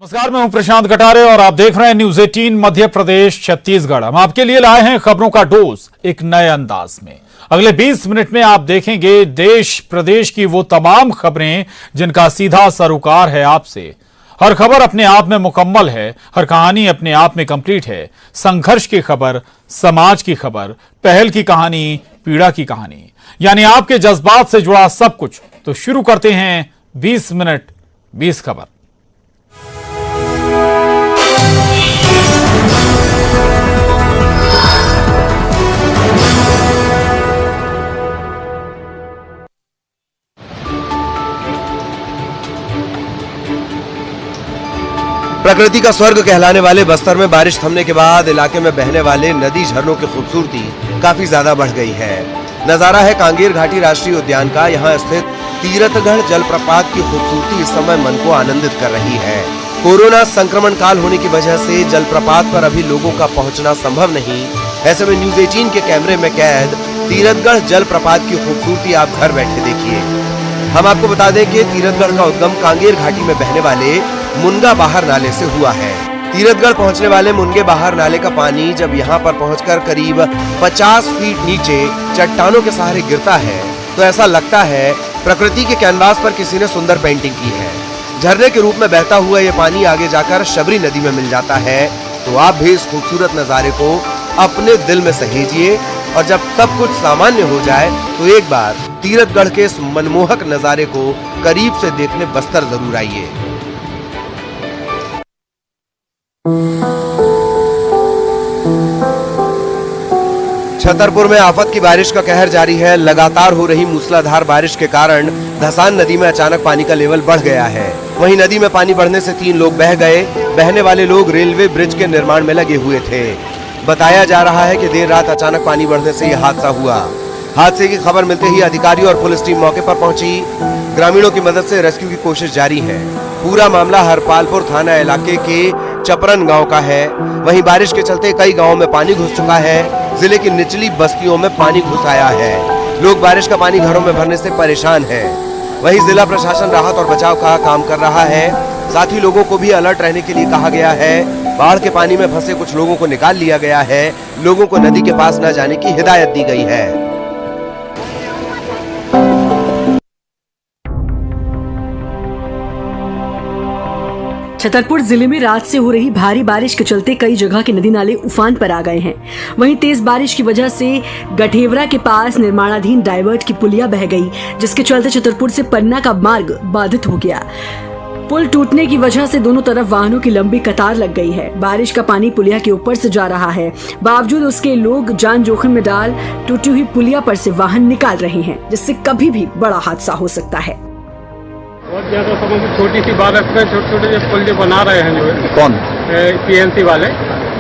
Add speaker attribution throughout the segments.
Speaker 1: नमस्कार, मैं हूं प्रशांत कटारे और आप देख रहे हैं न्यूज 18 मध्य प्रदेश छत्तीसगढ़। हम आपके लिए लाए हैं खबरों का डोज एक नए अंदाज में। अगले 20 मिनट में आप देखेंगे देश प्रदेश की वो तमाम खबरें जिनका सीधा सरोकार है आपसे। हर खबर अपने आप में मुकम्मल है, हर कहानी अपने आप में कंप्लीट है। संघर्ष की खबर, समाज की खबर, पहल की कहानी, पीड़ा की कहानी, यानी आपके जज्बात से जुड़ा सब कुछ। तो शुरू करते हैं 20 मिनट 20 खबर।
Speaker 2: प्रकृति का स्वर्ग कहलाने वाले बस्तर में बारिश थमने के बाद इलाके में बहने वाले नदी झरनों की खूबसूरती काफी ज्यादा बढ़ गई है। नजारा है कांगेर घाटी राष्ट्रीय उद्यान का। यहाँ स्थित तीरथगढ़ जलप्रपात की खूबसूरती इस समय मन को आनंदित कर रही है। कोरोना संक्रमण काल होने की वजह से जलप्रपात पर अभी लोगों का पहुँचना संभव नहीं। ऐसे में न्यूज 18 के कैमरे में कैद तीरथगढ़ जलप्रपात की खूबसूरती आप घर बैठे देखिए। हम आपको बता दें कि तीरथगढ़ का उद्गम कांगेर घाटी में बहने वाले मुनगा बाहर नाले से हुआ है। तीरथगढ़ पहुंचने वाले मुनगे बाहर नाले का पानी जब यहां पर पहुंचकर करीब 50 फीट नीचे चट्टानों के सहारे गिरता है तो ऐसा लगता है प्रकृति के कैनवास पर किसी ने सुंदर पेंटिंग की है। झरने के रूप में बहता हुआ ये पानी आगे जाकर शबरी नदी में मिल जाता है। तो आप भी इस खूबसूरत नजारे को अपने दिल में सहेजिए और जब सब कुछ सामान्य हो जाए तो एक बार तीरथगढ़ के इस मनमोहक नजारे को करीब से देखने बस्तर जरूर आइए। छतरपुर में आफत की बारिश का कहर जारी है। लगातार हो रही मूसलाधार बारिश के कारण धसान नदी में अचानक पानी का लेवल बढ़ गया है। वहीं नदी में पानी बढ़ने से 3 लोग बह गए। बहने वाले लोग रेलवे ब्रिज के निर्माण में लगे हुए थे। बताया जा रहा है कि देर रात अचानक पानी बढ़ने से यह हादसा हुआ। हादसे की खबर मिलते ही अधिकारी और पुलिस टीम मौके पर पहुंची। ग्रामीणों की मदद से रेस्क्यू की कोशिश जारी है। पूरा मामला हरपालपुर थाना इलाके के चपरन गांव का है। वहीं बारिश के चलते कई गांवों में पानी घुस चुका है। जिले की निचली बस्तियों में पानी घुस आया है। लोग बारिश का पानी घरों में भरने से परेशान हैं। वहीं जिला प्रशासन राहत और बचाव का काम कर रहा है। साथ ही लोगों को भी अलर्ट रहने के लिए कहा गया है। बाढ़ के पानी में फंसे कुछ लोगों को निकाल लिया गया है। लोगों को नदी के पास न जाने की हिदायत दी गई है।
Speaker 3: छतरपुर जिले में रात से हो रही भारी बारिश के चलते कई जगह के नदी नाले उफान पर आ गए हैं। वहीं तेज बारिश की वजह से गठेवरा के पास निर्माणाधीन डाइवर्ट की पुलिया बह गई, जिसके चलते छतरपुर से पन्ना का मार्ग बाधित हो गया। पुल टूटने की वजह से दोनों तरफ वाहनों की लंबी कतार लग गई है। बारिश का पानी पुलिया के ऊपर से जा रहा है। बावजूद उसके लोग जान जोखिम में डाल टूटी हुई पुलिया पर से वाहन निकाल रहे हैं, जिससे कभी भी बड़ा हादसा हो सकता है।
Speaker 4: बहुत ज्यादा समझ छोटी सी बात है। छोटे छोटे जो पुल जो बना रहे हैं, जो
Speaker 1: कौन
Speaker 4: PNC वाले,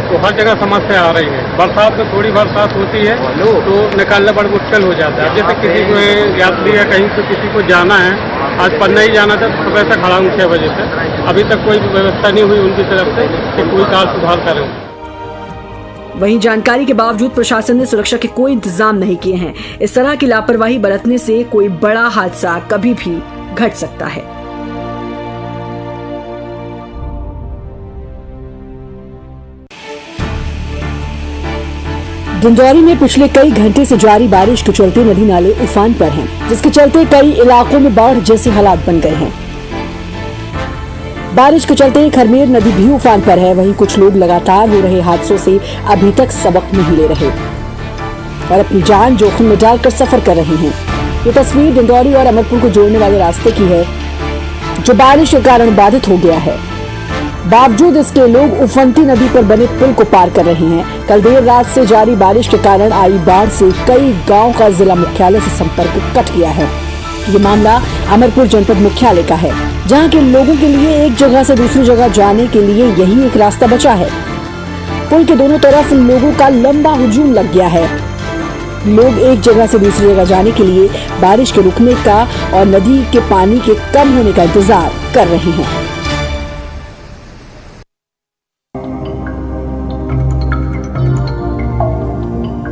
Speaker 4: तो हर जगह समस्या आ रही है। बरसात में थोड़ी बरसात होती है तो निकालना बड़ा मुश्किल हो जाता है। जैसे किसी को यात्री या कहीं से किसी को जाना है, आज पन्ना ही जाना था, सुबह से खड़ा हूँ 6 बजे से, अभी तक कोई व्यवस्था नहीं हुई उनकी तरफ से कि कोई कार सुधार करें।
Speaker 3: वहीं जानकारी के बावजूद प्रशासन ने सुरक्षा के कोई इंतजाम नहीं किए हैं। इस तरह की लापरवाही बरतने से कोई बड़ा हादसा कभी भी घट सकता है। डिंडौरी में पिछले कई घंटे से जारी बारिश के चलते नदी नाले उफान पर हैं, जिसके चलते कई इलाकों में बाढ़ जैसे हालात बन गए हैं। बारिश के चलते खरमेर नदी भी उफान पर है। वहीं कुछ लोग लगातार हो रहे हादसों से अभी तक सबक नहीं ले रहे और अपनी जान जोखिम में डालकर सफर कर रहे हैं। ये तस्वीर डिंडौरी और अमरपुर को जोड़ने वाले रास्ते की है, जो बारिश के कारण बाधित हो गया है। बावजूद इसके लोग उफनती नदी पर बने पुल को पार कर रहे हैं। कल देर रात से जारी बारिश के कारण आई बाढ़ से कई गांव का जिला मुख्यालय से संपर्क कट गया है। ये मामला अमरपुर जनपद मुख्यालय का है, जहां के लोगों के लिए एक जगह से दूसरी जगह जाने के लिए यही एक रास्ता बचा है। पुल के दोनों तरफ लोगों का लंबा हुजूम लग गया है। लोग एक जगह से दूसरी जगह जाने के लिए बारिश के रुकने का और नदी के पानी के कम होने का इंतजार कर रहे हैं।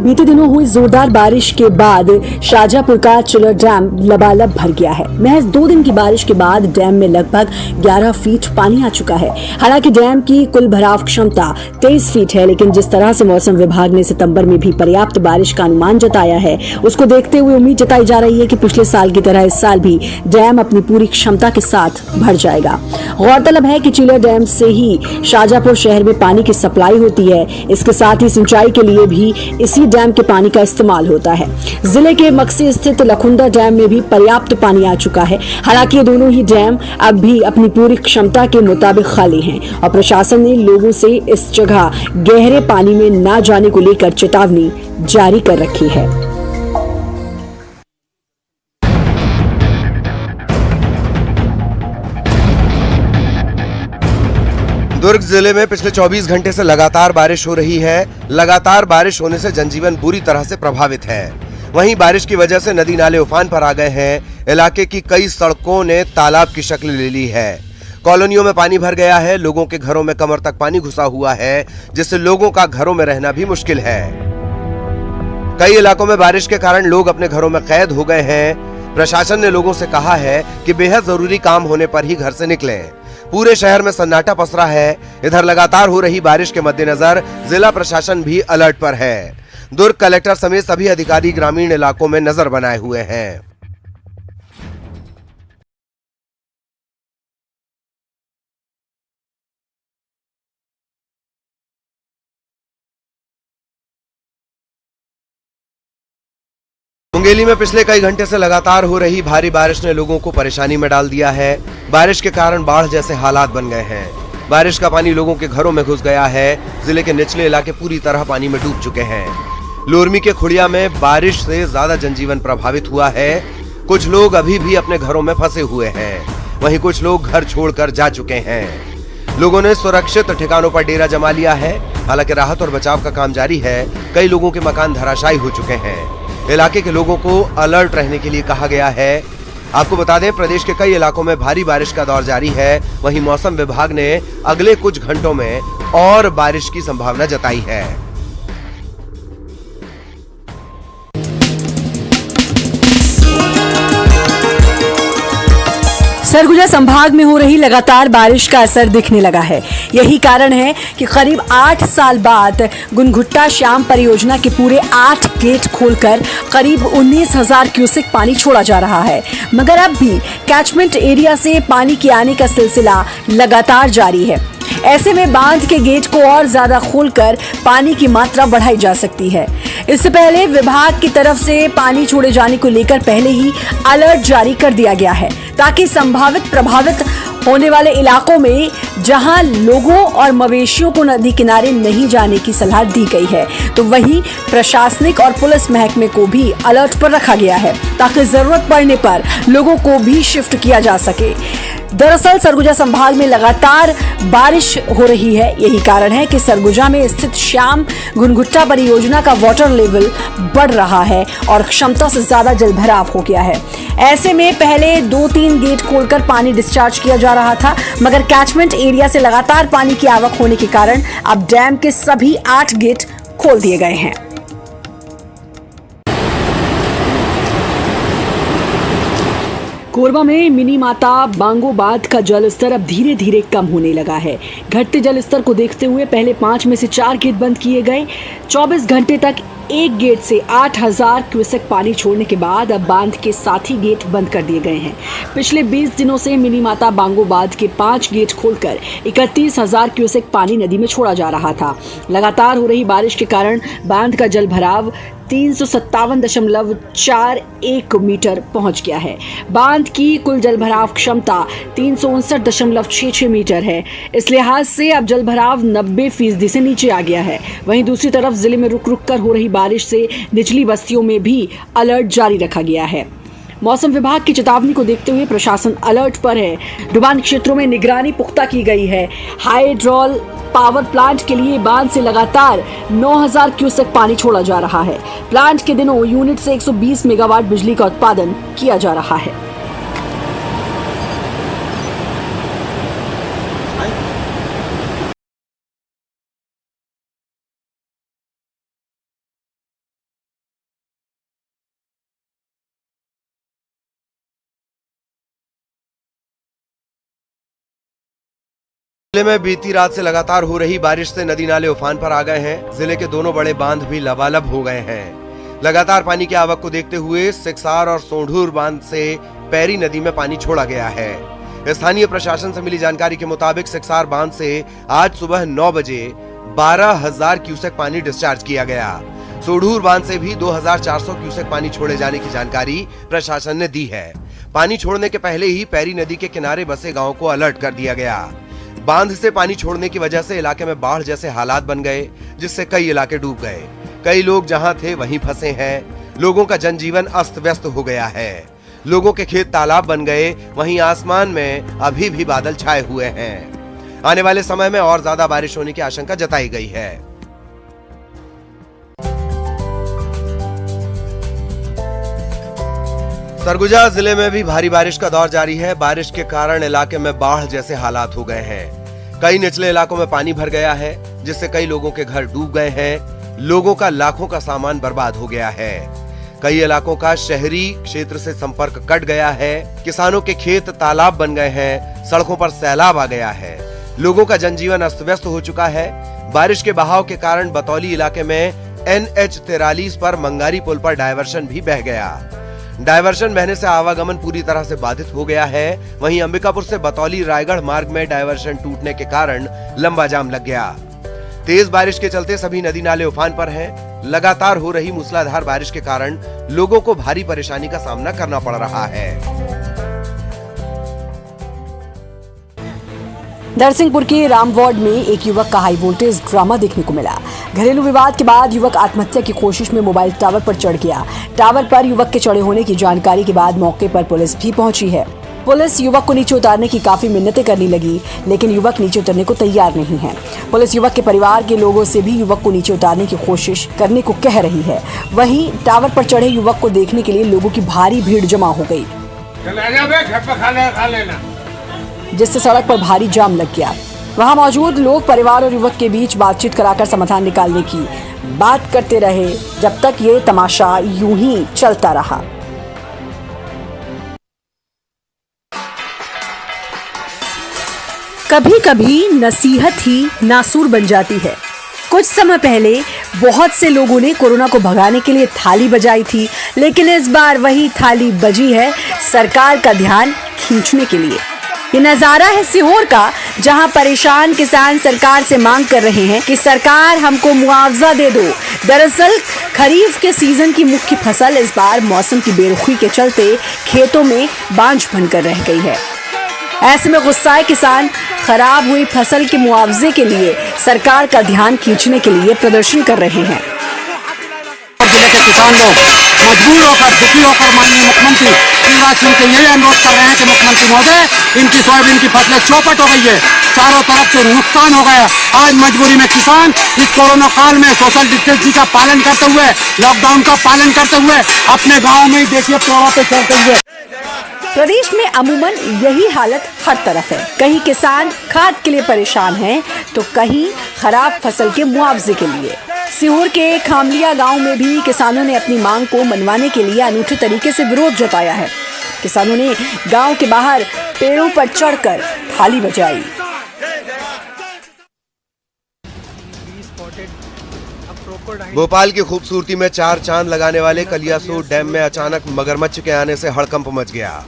Speaker 3: बीते दिनों हुई जोरदार बारिश के बाद शाहजहांपुर का चिलर डैम लबालब भर गया है। महज 2 दिन की बारिश के बाद डैम में लगभग 11 फीट पानी आ चुका है। हालांकि डैम की कुल भराव क्षमता 23 फीट है, लेकिन जिस तरह से मौसम विभाग ने सितंबर में भी पर्याप्त बारिश का अनुमान जताया है, उसको देखते हुए उम्मीद जताई जा रही है कि पिछले साल की तरह इस साल भी डैम अपनी पूरी क्षमता के साथ भर जाएगा। गौरतलब है कि चिलर डैम से ही शाहजहांपुर शहर में पानी की सप्लाई होती है। इसके साथ ही सिंचाई के लिए भी इसी डैम के पानी का इस्तेमाल होता है। जिले के मक्सी स्थित लखुंदा डैम में भी पर्याप्त पानी आ चुका है। हालांकि ये दोनों ही डैम अब भी अपनी पूरी क्षमता के मुताबिक खाली हैं और प्रशासन ने लोगों से इस जगह गहरे पानी में न जाने को लेकर चेतावनी जारी कर रखी है।
Speaker 2: दुर्ग जिले में पिछले 24 घंटे से लगातार बारिश हो रही है। लगातार बारिश होने से जनजीवन बुरी तरह से प्रभावित है। वहीं बारिश की वजह से नदी नाले उफान पर आ गए हैं। इलाके की कई सड़कों ने तालाब की शक्ल ले ली है। कॉलोनियों में पानी भर गया है। लोगों के घरों में कमर तक पानी घुसा हुआ है, जिससे लोगों का घरों में रहना भी मुश्किल है। कई इलाकों में बारिश के कारण लोग अपने घरों में कैद हो गए हैं। प्रशासन ने लोगों से कहा है कि बेहद जरूरी काम होने पर ही घर से निकलें। पूरे शहर में सन्नाटा पसरा है। इधर लगातार हो रही बारिश के मद्देनजर जिला प्रशासन भी अलर्ट पर है। दुर्ग कलेक्टर समेत सभी अधिकारी ग्रामीण इलाकों में नजर बनाए हुए हैं। मुंगेली में पिछले कई घंटे से लगातार हो रही भारी बारिश ने लोगों को परेशानी में डाल दिया है। बारिश के कारण बाढ़ जैसे हालात बन गए हैं। बारिश का पानी लोगों के घरों में घुस गया है। जिले के निचले इलाके पूरी तरह पानी में डूब चुके हैं। लोरमी के खुड़िया में बारिश से ज्यादा जनजीवन प्रभावित हुआ है। कुछ लोग अभी भी अपने घरों में फंसे हुए हैं। वहीं कुछ लोग घर छोड़कर जा चुके हैं। लोगों ने सुरक्षित ठिकानों पर डेरा जमा लिया है। हालांकि राहत और बचाव का काम जारी है। कई लोगों के मकान धराशायी हो चुके हैं। इलाके के लोगों को अलर्ट रहने के लिए कहा गया है। आपको बता दें, प्रदेश के कई इलाकों में भारी बारिश का दौर जारी है। वहीं मौसम विभाग ने अगले कुछ घंटों में और बारिश की संभावना जताई है।
Speaker 3: सरगुजा संभाग में हो रही लगातार बारिश का असर दिखने लगा है। यही कारण है कि करीब 8 साल बाद गुनगुट्टा श्याम परियोजना के पूरे 8 गेट खोलकर करीब 19,000 क्यूसेक पानी छोड़ा जा रहा है। मगर अब भी कैचमेंट एरिया से पानी के आने का सिलसिला लगातार जारी है। ऐसे में बांध के गेट को और ज्यादा खोलकर पानी की मात्रा बढ़ाई जा सकती है। इससे पहले विभाग की तरफ से पानी छोड़े जाने को लेकर पहले ही अलर्ट जारी कर दिया गया है, ताकि संभावित प्रभावित होने वाले इलाकों में जहां लोगों और मवेशियों को नदी किनारे नहीं जाने की सलाह दी गई है, तो वहीं प्रशासनिक और पुलिस महकमे को भी अलर्ट पर रखा गया है, ताकि जरूरत पड़ने पर लोगों को भी शिफ्ट किया जा सके। दरअसल सरगुजा संभाग में लगातार बारिश हो रही है। यही कारण है कि सरगुजा में स्थित श्याम गुनगुट्टा परियोजना का वाटर लेवल बढ़ रहा है और क्षमता से ज्यादा जलभराव हो गया है। ऐसे में पहले 2-3 गेट खोलकर पानी डिस्चार्ज किया जा रहा था, मगर कैचमेंट एरिया से लगातार पानी की आवक होने के कारण अब डैम के सभी 8 गेट खोल दिए गए हैं। कोरबा में मिनी माता बांगो बांध का जलस्तर अब धीरे धीरे कम होने लगा है। घटते जलस्तर को देखते हुए पहले 5 में से 4 गेट बंद किए गए। 24 घंटे तक एक गेट से 8,000 क्यूसेक पानी छोड़ने के बाद अब बांध के 7 ही गेट बंद कर दिए गए हैं। पिछले 20 दिनों से मिनी माता बांगो बांध के 5 गेट खोलकर 31,000 क्यूसेक पानी नदी में छोड़ा जा रहा था। लगातार हो रही बारिश के कारण बांध का जल भराव 357.41 मीटर पहुंच गया है। बांध की कुल जलभराव क्षमता 359.66 मीटर है। इस लिहाज से अब जलभराव 90% से नीचे आ गया है। वहीं दूसरी तरफ जिले में रुक रुक कर हो रही बारिश से निचली बस्तियों में भी अलर्ट जारी रखा गया है। मौसम विभाग की चेतावनी को देखते हुए प्रशासन अलर्ट पर है। डुबान क्षेत्रों में निगरानी पुख्ता की गई है। हाइड्रोल पावर प्लांट के लिए बांध से लगातार 9,000 क्यूसेक पानी छोड़ा जा रहा है। प्लांट के दिनों यूनिट से 120 मेगावाट बिजली का उत्पादन किया जा रहा है।
Speaker 2: जिले में बीती रात से लगातार हो रही बारिश से नदी नाले उफान पर आ गए हैं। जिले के दोनों बड़े बांध भी लबालब हो गए हैं। लगातार पानी की आवक को देखते हुए सिकसार और सोंढूर बांध से पैरी नदी में पानी छोड़ा गया है। स्थानीय प्रशासन से मिली जानकारी के मुताबिक सिकसार बांध से आज सुबह 9 बजे 12,000 क्यूसेक पानी डिस्चार्ज किया गया। सोंढूर बांध से भी 2,400 क्यूसेक पानी छोड़े जाने की जानकारी प्रशासन ने दी है। पानी छोड़ने के पहले ही पैरी नदी के किनारे बसे गांव को अलर्ट कर दिया गया। बांध से पानी छोड़ने की वजह से इलाके में बाढ़ जैसे हालात बन गए, जिससे कई इलाके डूब गए। कई लोग जहां थे वहीं फंसे हैं। लोगों का जनजीवन अस्त व्यस्त हो गया है। लोगों के खेत तालाब बन गए, वहीं आसमान में अभी भी बादल छाए हुए हैं। आने वाले समय में और ज्यादा बारिश होने की आशंका जताई गई है। सरगुजा जिले में भी भारी बारिश का दौर जारी है। बारिश के कारण इलाके में बाढ़ जैसे हालात हो गए हैं। कई निचले इलाकों में पानी भर गया है, जिससे कई लोगों के घर डूब गए हैं। लोगों का लाखों का सामान बर्बाद हो गया है। कई इलाकों का शहरी क्षेत्र से संपर्क कट गया है। किसानों के खेत तालाब बन गए हैं। सड़कों पर सैलाब आ गया है। लोगों का जनजीवन अस्त व्यस्त हो चुका है। बारिश के बहाव के कारण बतौली इलाके में NH 43 पर मंगारी पुल पर डायवर्शन भी बह गया। डायवर्शन बहने से आवागमन पूरी तरह से बाधित हो गया है। वहीं अंबिकापुर से बतौली रायगढ़ मार्ग में डायवर्शन टूटने के कारण लंबा जाम लग गया। तेज बारिश के चलते सभी नदी नाले उफान पर हैं। लगातार हो रही मूसलाधार बारिश के कारण लोगों को भारी परेशानी का सामना करना पड़ रहा है।
Speaker 3: नरसिंहपुर के राम वार्ड में एक युवक का हाई वोल्टेज ड्रामा देखने को मिला। घरेलू विवाद के बाद युवक आत्महत्या की कोशिश में मोबाइल टावर पर चढ़ गया। टावर पर युवक के चढ़े होने की जानकारी के बाद मौके पर पुलिस भी पहुंची है। पुलिस युवक को नीचे उतारने की काफी मिन्नतें करने लगी, लेकिन युवक नीचे उतरने को तैयार नहीं है। पुलिस युवक के परिवार के लोगों से भी युवक को नीचे उतारने की कोशिश करने को कह रही है। वहीं टावर पर चढ़े युवक को देखने के लिए लोगों की भारी भीड़ जमा हो गई, जिससे सड़क पर भारी जाम लग गया। वहां मौजूद लोग परिवार और युवक के बीच बातचीत कराकर समाधान निकालने की बात करते रहे, जब तक ये तमाशा यूं ही चलता रहा। कभी कभी नसीहत ही नासूर बन जाती है। कुछ समय पहले बहुत से लोगों ने कोरोना को भगाने के लिए थाली बजाई थी, लेकिन इस बार वही थाली बजी है सरकार का ध्यान खींचने के लिए। ये नजारा है सीहोर का, जहां परेशान किसान सरकार से मांग कर रहे हैं कि सरकार हमको मुआवजा दे दो। दरअसल खरीफ के सीजन की मुख्य फसल इस बार मौसम की बेरुखी के चलते खेतों में बांझ बनकर रह गई है। ऐसे में गुस्साए किसान खराब हुई फसल के मुआवजे के लिए सरकार का ध्यान खींचने के लिए प्रदर्शन कर रहे हैं।
Speaker 5: जिले के किसान लोग मजबूर होकर दुखी होकर माननीय मुख्यमंत्री शिवराज सिंह से यही अनुरोध कर रहे हैं कि मुख्यमंत्री महोदय, इनकी सोयाबीन की फसलें चौपट हो गई है, चारों तरफ से नुकसान हो गया। आज मजबूरी में किसान इस कोरोना काल में सोशल डिस्टेंसिंग का पालन करते हुए, लॉकडाउन का पालन करते हुए अपने गाँव में ही देखिए पेड़ों पे चढ़ते हुए।
Speaker 3: प्रदेश में अमूमन यही हालत हर तरफ है। कहीं किसान खाद के लिए परेशान हैं, तो कहीं खराब फसल के मुआवजे के लिए। सीहोर के खामलिया गांव में भी किसानों ने अपनी मांग को मनवाने के लिए अनूठे तरीके से विरोध जताया है। किसानों ने गांव के बाहर पेड़ों पर चढ़कर थाली बजाई।
Speaker 2: भोपाल की खूबसूरती में चार चांद लगाने वाले कलियासोत डैम में अचानक मगरमच्छ के आने से हड़कंप मच गया।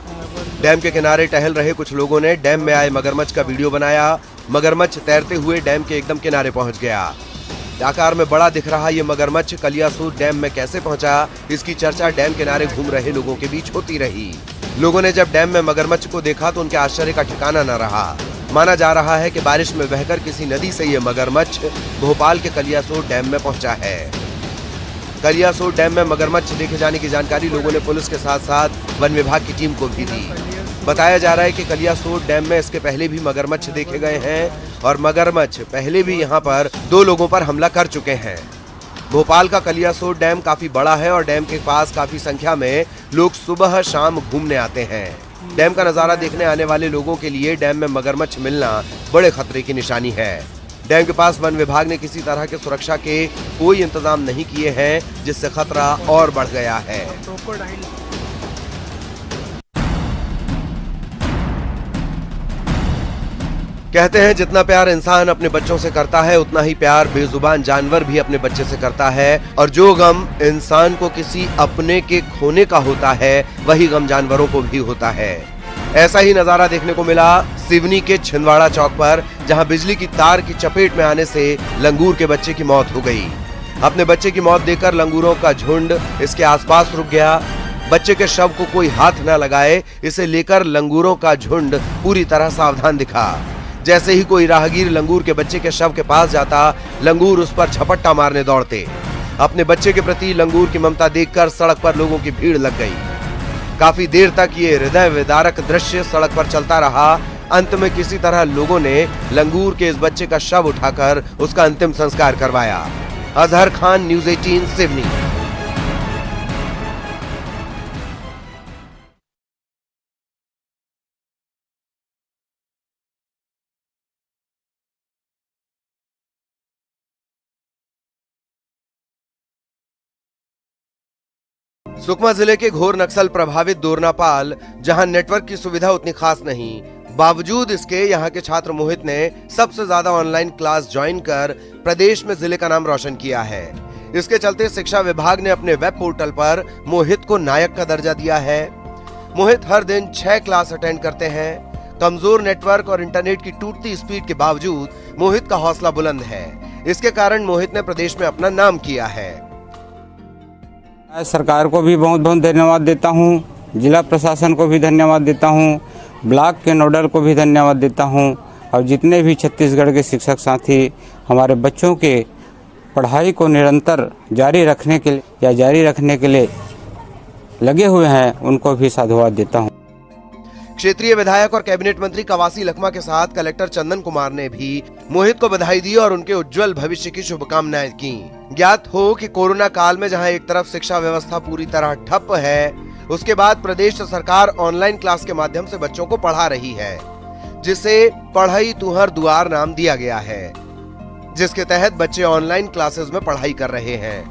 Speaker 2: डैम के किनारे टहल रहे कुछ लोगों ने डैम में आए मगरमच्छ का वीडियो बनाया। मगरमच्छ तैरते हुए डैम के एकदम किनारे पहुंच गया। आकार में बड़ा दिख रहा ये मगरमच्छ कलियासोत डैम में कैसे पहुंचा, इसकी चर्चा डैम किनारे घूम रहे लोगों के बीच होती रही। लोगों ने जब डैम में मगरमच्छ को देखा तो उनके आश्चर्य का ठिकाना न रहा। माना जा रहा है कि बारिश में बहकर किसी नदी से ये मगरमच्छ भोपाल के कलियासोत डैम में पहुंचा है। कलियासोत डैम में मगरमच्छ देखे जाने की जानकारी लोगों ने पुलिस के साथ साथ वन विभाग की टीम को भी दी। बताया जा रहा है कि कलियासोत डैम में इसके पहले भी मगरमच्छ देखे गए हैं और मगरमच्छ पहले भी यहां पर 2 लोगों पर हमला कर चुके हैं। भोपाल का कलियासोत डैम काफी बड़ा है और डैम के पास काफी संख्या में लोग सुबह शाम घूमने आते हैं। डैम का नजारा देखने आने वाले लोगों के लिए डैम में मगरमच्छ मिलना बड़े खतरे की निशानी है। डैम के पास वन विभाग ने किसी तरह के सुरक्षा के कोई इंतजाम नहीं किए हैं, जिससे खतरा और बढ़ गया है। कहते हैं जितना प्यार इंसान अपने बच्चों से करता है उतना ही प्यार बेजुबान जानवर भी अपने बच्चे से करता है, और जो गम इंसान को किसी अपने के खोने का होता है वही गम जानवरों को भी होता है। ऐसा ही नजारा देखने को मिला सिवनी के छिंदवाड़ा चौक पर, जहां बिजली की तार की चपेट में आने से लंगूर के बच्चे की मौत हो गई। अपने बच्चे की मौत देखकर लंगूरों का झुंड इसके आसपास रुक गया। बच्चे के शव को कोई हाथ न लगाए, इसे लेकर लंगूरों का झुंड पूरी तरह सावधान दिखा। जैसे ही कोई राहगीर लंगूर के बच्चे के शव के पास जाता, लंगूर उस पर झपट्टा मारने दौड़ते। अपने बच्चे के प्रति लंगूर की ममता देखकर सड़क पर लोगों की भीड़ लग गई। काफी देर तक ये हृदय विदारक दृश्य सड़क पर चलता रहा। अंत में किसी तरह लोगों ने लंगूर के इस बच्चे का शव उठाकर उसका अंतिम संस्कार करवाया। अजहर खान, न्यूज़ 18 सिवनी। सुकमा जिले के घोर नक्सल प्रभावित दोरनापाल, जहां नेटवर्क की सुविधा उतनी खास नहीं, बावजूद इसके यहाँ के छात्र मोहित ने सबसे ज्यादा ऑनलाइन क्लास ज्वाइन कर प्रदेश में जिले का नाम रोशन किया है। इसके चलते शिक्षा विभाग ने अपने वेब पोर्टल पर मोहित को नायक का दर्जा दिया है। मोहित हर दिन 6 क्लास अटेंड करते हैं। कमजोर नेटवर्क और इंटरनेट की टूटती स्पीड के बावजूद मोहित का हौसला बुलंद है। इसके कारण मोहित ने प्रदेश में अपना नाम किया है।
Speaker 6: सरकार को भी बहुत बहुत धन्यवाद देता हूँ, जिला प्रशासन को भी धन्यवाद देता हूँ, ब्लॉक के नोडल को भी धन्यवाद देता हूँ, और जितने भी छत्तीसगढ़ के शिक्षक साथी हमारे बच्चों के पढ़ाई को निरंतर जारी रखने के लिए लगे हुए हैं, उनको भी साधुवाद देता हूँ।
Speaker 2: क्षेत्रीय विधायक और कैबिनेट मंत्री कवासी लखमा के साथ कलेक्टर चंदन कुमार ने भी मोहित को बधाई दी और उनके उज्जवल भविष्य की शुभकामनाएं की। ज्ञात हो कि कोरोना काल में जहां एक तरफ शिक्षा व्यवस्था पूरी तरह ठप है, उसके बाद प्रदेश सरकार ऑनलाइन क्लास के माध्यम से बच्चों को पढ़ा रही है, जिसे पढ़ई तुहर दुआर नाम दिया गया है, जिसके तहत बच्चे ऑनलाइन क्लासेस में पढ़ाई कर रहे हैं।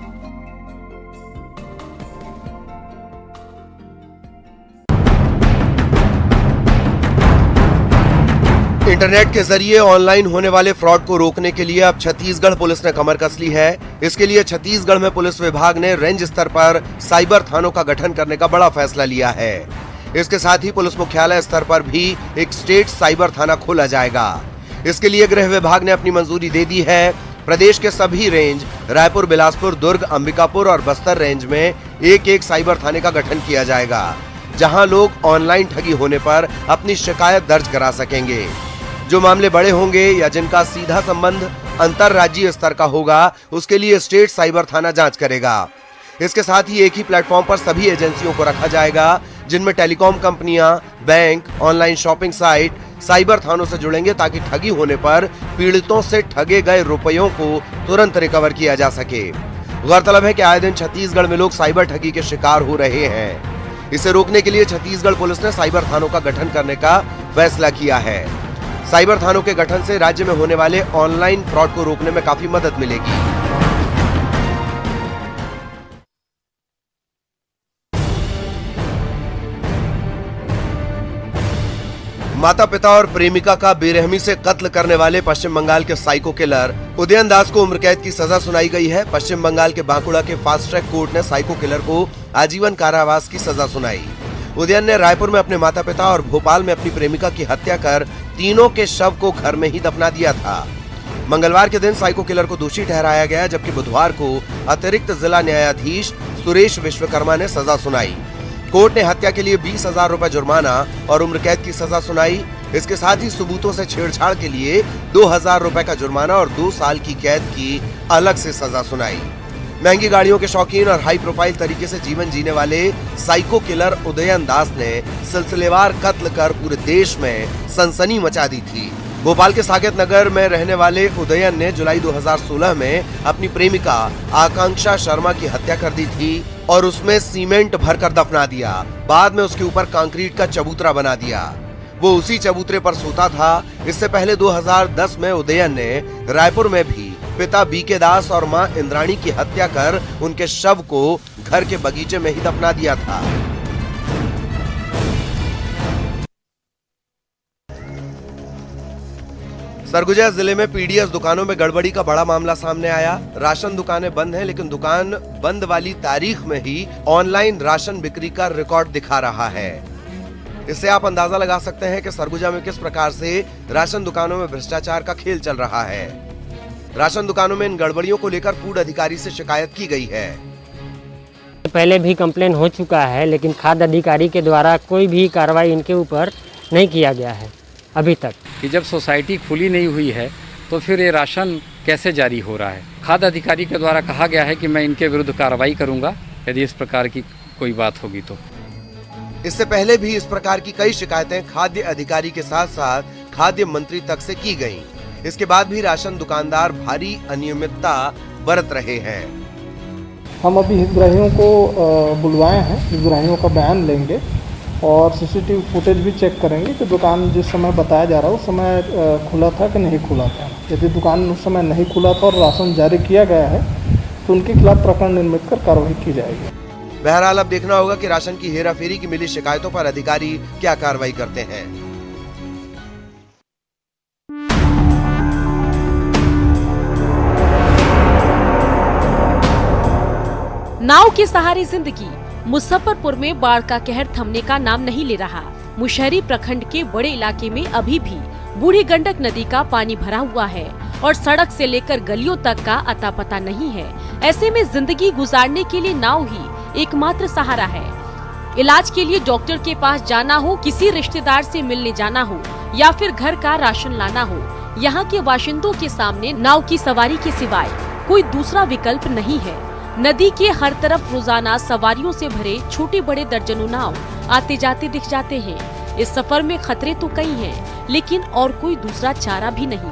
Speaker 2: इंटरनेट के जरिए ऑनलाइन होने वाले फ्रॉड को रोकने के लिए अब छत्तीसगढ़ पुलिस ने कमर कस ली है। इसके लिए छत्तीसगढ़ में पुलिस विभाग ने रेंज स्तर पर साइबर थानों का गठन करने का बड़ा फैसला लिया है। इसके साथ ही पुलिस मुख्यालय स्तर पर भी एक स्टेट साइबर थाना खोला जाएगा। इसके लिए गृह विभाग ने अपनी मंजूरी दे दी है। प्रदेश के सभी रेंज रायपुर, बिलासपुर, दुर्ग, अंबिकापुर और बस्तर रेंज में एक साइबर थाने का गठन किया जाएगा, जहां लोग ऑनलाइन ठगी होने पर अपनी शिकायत दर्ज करा सकेंगे। जो मामले बड़े होंगे या जिनका सीधा संबंध अंतरराज्यीय स्तर का होगा, उसके लिए स्टेट साइबर थाना जांच करेगा। इसके साथ ही एक ही प्लेटफॉर्म पर सभी एजेंसियों को रखा जाएगा, जिनमें टेलीकॉम कंपनियां, bank, online shopping site cyber थानों से जुड़ेंगे, ताकि ठगी होने पर पीड़ितों से ठगे गए रुपयों को तुरंत रिकवर किया जा सके। गौरतलब है कि आए दिन छत्तीसगढ़ में लोग साइबर ठगी के शिकार हो रहे हैं। इसे रोकने के लिए छत्तीसगढ़ पुलिस ने साइबर थानों का गठन करने का फैसला किया है। साइबर थानों के गठन से राज्य में होने वाले ऑनलाइन फ्रॉड को रोकने में काफी मदद मिलेगी। माता पिता और प्रेमिका का बेरहमी से कत्ल करने वाले पश्चिम बंगाल के साइको किलर उदयन दास को उम्र कैद की सजा सुनाई गई है। पश्चिम बंगाल के बांकुड़ा के फास्ट ट्रैक कोर्ट ने साइको किलर को आजीवन कारावास की सजा सुनाई। उदयन ने रायपुर में अपने माता पिता और भोपाल में अपनी प्रेमिका की हत्या कर तीनों के शव को घर में ही दफना दिया था। मंगलवार के दिन साइको किलर को दोषी ठहराया गया, जबकि बुधवार को अतिरिक्त जिला न्यायाधीश सुरेश विश्वकर्मा ने सजा सुनाई। कोर्ट ने हत्या के लिए 20,000 रुपए जुर्माना और उम्र कैद की सजा सुनाई। इसके साथ ही सबूतों से छेड़छाड़ के लिए 2,000 रुपए का जुर्माना और 2 साल की कैद की अलग से सजा सुनाई। महंगी गाड़ियों के शौकीन और हाई प्रोफाइल तरीके से जीवन जीने वाले साइको किलर उदयन दास ने सिलसिलेवार कत्ल कर पूरे देश में सनसनी मचा दी थी। भोपाल के साकेत नगर में रहने वाले उदयन ने जुलाई 2016 में अपनी प्रेमिका आकांक्षा शर्मा की हत्या कर दी थी और उसमें सीमेंट भरकर दफना दिया। बाद में उसके ऊपर कंक्रीट का चबूतरा बना दिया। वो उसी चबूतरे पर सोता था। इससे पहले 2010 में उदयन ने रायपुर में भी पिता बीके दास और मां इंद्राणी की हत्या कर उनके शव को घर के बगीचे में ही दफना दिया था। सरगुजा जिले में पीडीएस दुकानों में गड़बड़ी का बड़ा मामला सामने आया। राशन दुकानें बंद हैं, लेकिन दुकान बंद वाली तारीख में ही ऑनलाइन राशन बिक्री का रिकॉर्ड दिखा रहा है। इससे आप अंदाजा लगा सकते हैं कि सरगुजा में किस प्रकार से राशन दुकानों में भ्रष्टाचार का खेल चल रहा है। राशन दुकानों में इन गड़बड़ियों को लेकर फूड अधिकारी से शिकायत की गई है।
Speaker 7: पहले भी कंप्लेन हो चुका है, लेकिन खाद्य अधिकारी के द्वारा कोई भी कार्रवाई इनके ऊपर नहीं किया गया है अभी तक।
Speaker 8: कि जब सोसाइटी खुली नहीं हुई है तो फिर ये राशन कैसे जारी हो रहा है। खाद्य अधिकारी के द्वारा कहा गया है कि मैं इनके विरुद्ध कार्रवाई करूंगा यदि इस प्रकार की कोई बात होगी तो।
Speaker 2: इससे पहले भी इस प्रकार की कई शिकायतें खाद्य अधिकारी के साथ साथ खाद्य मंत्री तक से की गईं। इसके बाद भी राशन दुकानदार भारी अनियमितता बरत रहे हैं।
Speaker 9: हम अभी हितग्राहियों को बुलवाए हैं, हितग्राहियों का बयान लेंगे और सीसीटीवी फुटेज भी चेक करेंगे कि दुकान जिस समय बताया जा रहा है उस समय खुला था कि नहीं खुला था। यदि दुकान उस समय नहीं खुला था और राशन जारी किया गया है तो उनके खिलाफ प्रकरण निर्मित कर कार्रवाई की जाएगी।
Speaker 2: बहरहाल अब देखना होगा कि राशन की हेराफेरी की मिली शिकायतों पर अधिकारी क्या कार्रवाई करते हैं।
Speaker 10: नाव के सहारे जिंदगी। मुजफ्फरपुर में बाढ़ का कहर थमने का नाम नहीं ले रहा। मुशहरी प्रखंड के बड़े इलाके में अभी भी बूढ़ी गंडक नदी का पानी भरा हुआ है और सड़क से लेकर गलियों तक का अता पता नहीं है। ऐसे में जिंदगी गुजारने के लिए नाव ही एकमात्र सहारा है। इलाज के लिए डॉक्टर के पास जाना हो, किसी रिश्तेदार से मिलने जाना हो या फिर घर का राशन लाना हो, यहाँ के बाशिंदों के सामने नाव की सवारी के सिवाय कोई दूसरा विकल्प नहीं है। नदी के हर तरफ रोजाना सवारियों से भरे छोटे बड़े दर्जनों नाव आते जाते दिख जाते हैं। इस सफर में खतरे तो कई हैं, लेकिन और कोई दूसरा चारा भी नहीं।